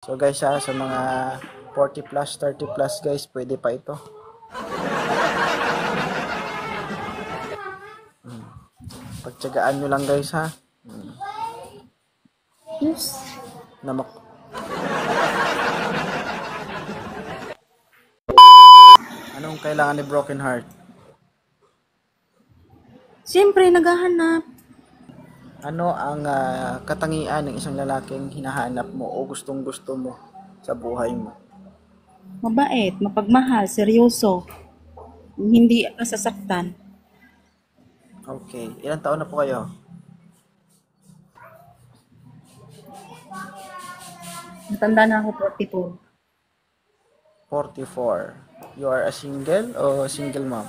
So guys sa mga 40 plus, 30 plus guys, pwede pa ito. Pagtsagaan nyo lang guys ha. Yes. Anong kailangan ni Broken Heart? Siyempre, naghahanap. Ano ang katangian ng isang lalaking hinahanap mo o gustong gusto mo sa buhay mo? Mabait, mapagmahal, seryoso. Hindi nasasaktan. Okay. Ilang taon na po kayo? Matanda na ako, 44. 44. You are a single o single mom?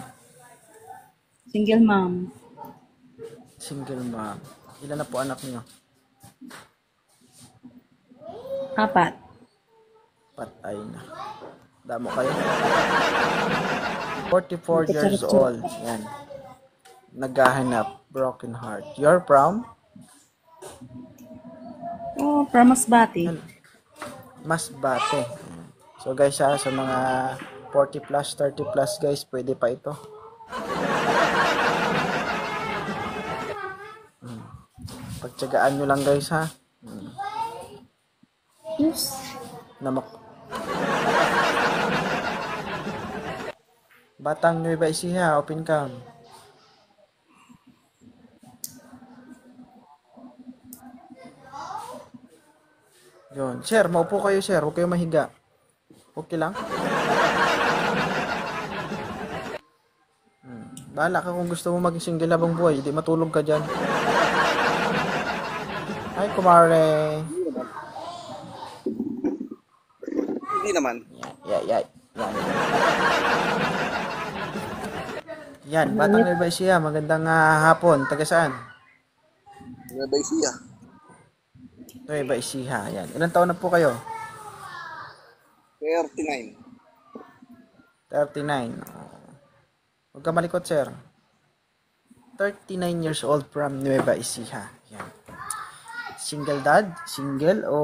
Single mom. Single mom. Ilan na po anak niyo? 4. Patay na. Damo kayo. 44 years old. Yan. Naghahanap. Broken heart. You're from? Oh, from Masbate. Masbate. So guys sa mga 40 plus, 30 plus guys, pwede pa ito. Pagtsagaan nyo lang guys ha. Yes. Batang Nueva Ecija, open cam. Yun. Sir, maupo kayo sir. Huwag kayo mahiga. Okay lang? Bahala ka kung gusto mo maging single habang buhay. Hindi matulog ka dyan. Hi, kumare. Hindi naman. Yan. Yan, Batang Nueva Ecija. Magandang hapon. Taga saan? Nueva Ecija. Nueva Ecija. Yan. Ilang taon na po kayo? 39. 39. Huwag ka malikot, sir. 39 years old from Nueva Ecija. Yan. Single dad? Single o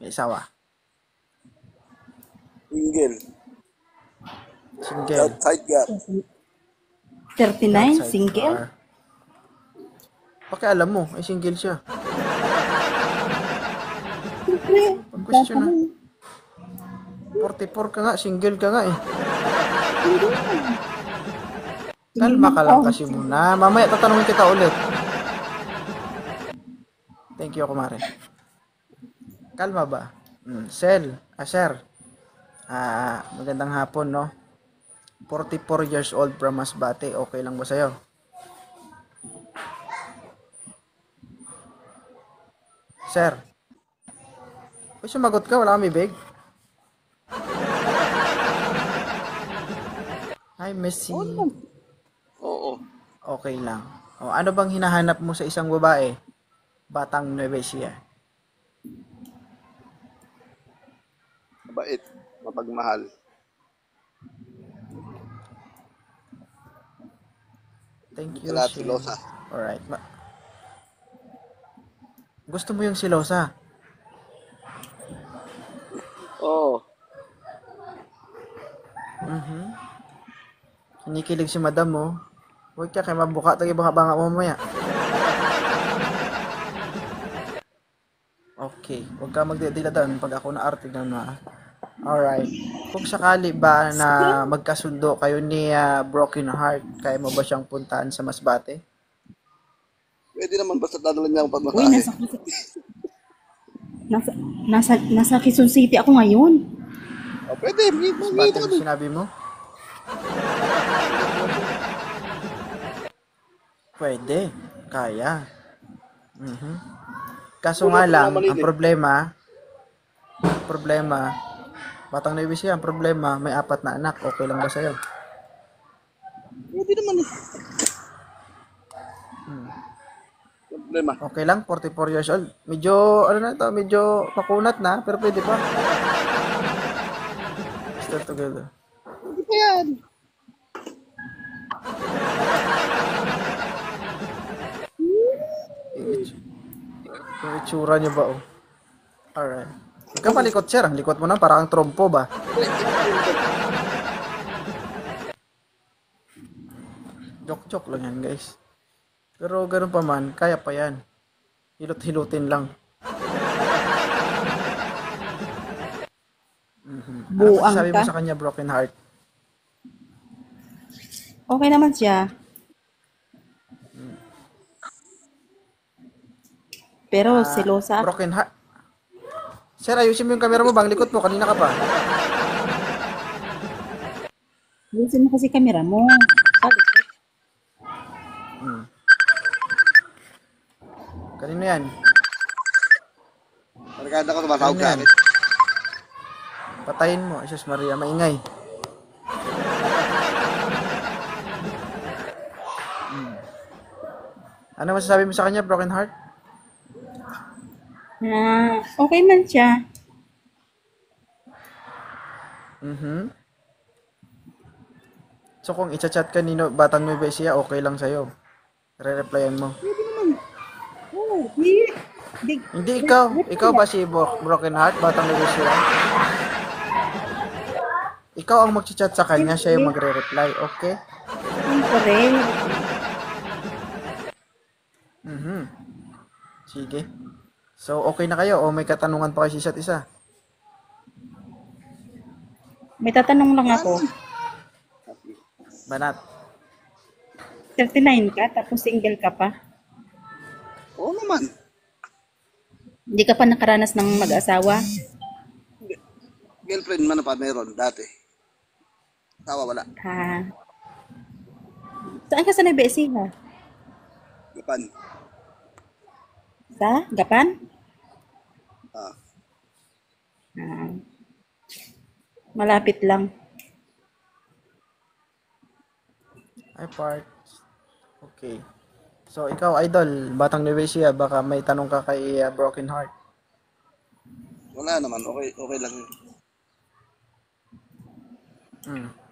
may asawa? Single. Single. Outside gap. 39, Outside single. car. Pakialam mo, ay single siya. Pag-question na. 44 ka nga, single ka nga eh. Kalma ka lang kasi muna. Mamaya tatanungin kita ulit. Thank you, kumare. Kalma ba? Sir. Magandang hapon, no? 44 years old from Masbate. Okay lang ba sa'yo? Sir. Uy, sumagot ka. Wala kang bibig. Hi, Messi. Oo. Okay lang. O, ano bang hinahanap mo sa isang babae? Batang Nueva Ecija. Mabait. Mapagmahal. Thank you, Lahat Shin. silosa. Alright. Gusto mo yung silosa? Oo. Kinikilig si madam mo. Huwag ka kay mabuka. Tagi banga mo mamaya. Okay. Huwag ka magdidiladan pag ako na arte na. Alright. Kung sakali ba na magkasundo kayo ni Broken Heart, kaya mo ba siyang puntahan sa Masbate? Pwede naman basta dadala niya ang Uy, pagmakain. nasa Quezon City ako ngayon. Oh, pwede. Masbate ang sinabi mo? Pwede. Kaya. Kaso nga lang, ang problema, Batang Nueva Ecija, ang problema, may 4 na anak. Okay lang ba sa'yo? Pwede naman eh. Problema. Okay lang, 44 years old. Medyo, medyo pakunat na, pero pwede pa. Still together. Pwede pa yan. Yung itsura niya ba, oh? Alright. Huwag ka malikot, sir. Ang likot mo na, parang trompo ba? Joke-joke lang yan, guys. Pero ganun pa man, kaya pa yan. Hilot-hilutin lang. Ano Buang sabi ka. mo sa kanya, broken heart? Okay naman siya. Pero selosa. Broken heart? Sir, ayusin mo yung camera mo, bang likot mo, kanina ka pa. Ayusin mo kasi camera mo. Sabi ko, Kanino yan? Barkada ko, tumatawag Ano sa yan? akin. Patayin mo, Jesus Maria, maingay. Ano masasabi mo sa kanya, broken heart? okay man siya. So kung i-chat ka ni Batang Nueva Ecija, okay lang sa'yo. Re-replyan mo. Oh, Hindi ikaw. Ikaw ba si Broken Heart, Batang Nueva Ecija? Ikaw ang mag-chat sa kanya, siya yung magre-reply, okay? Siyempre. Sige. So okay na kayo o may katanungan pa kayo sa isa't isa? May tatanong lang ako. Banat. 39 ka, tapos single ka pa. Oo naman. Hindi ka pa nakaranas ng mag-asawa. Girlfriend man pa meron dati. Tawa wala. Ha. Saan ka sa Nueva Ecija? Japan. Sa Gapan? Ah. Ah. Malapit lang. Ay, part. Okay. So, ikaw, idol, Batang Nueva Ecija, baka may tanong ka kay Broken Heart. Wala naman. Okay, okay lang.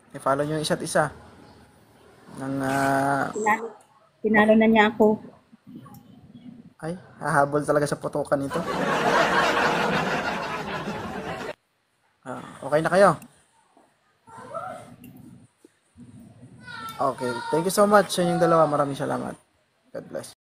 I-follow nyo yung isa't isa. Nang, Pinalo na niya ako. ay, hahabol talaga sa putukan ito. Okay na kayo? Okay. Thank you so much sa inyong dalawa. Maraming salamat. God bless.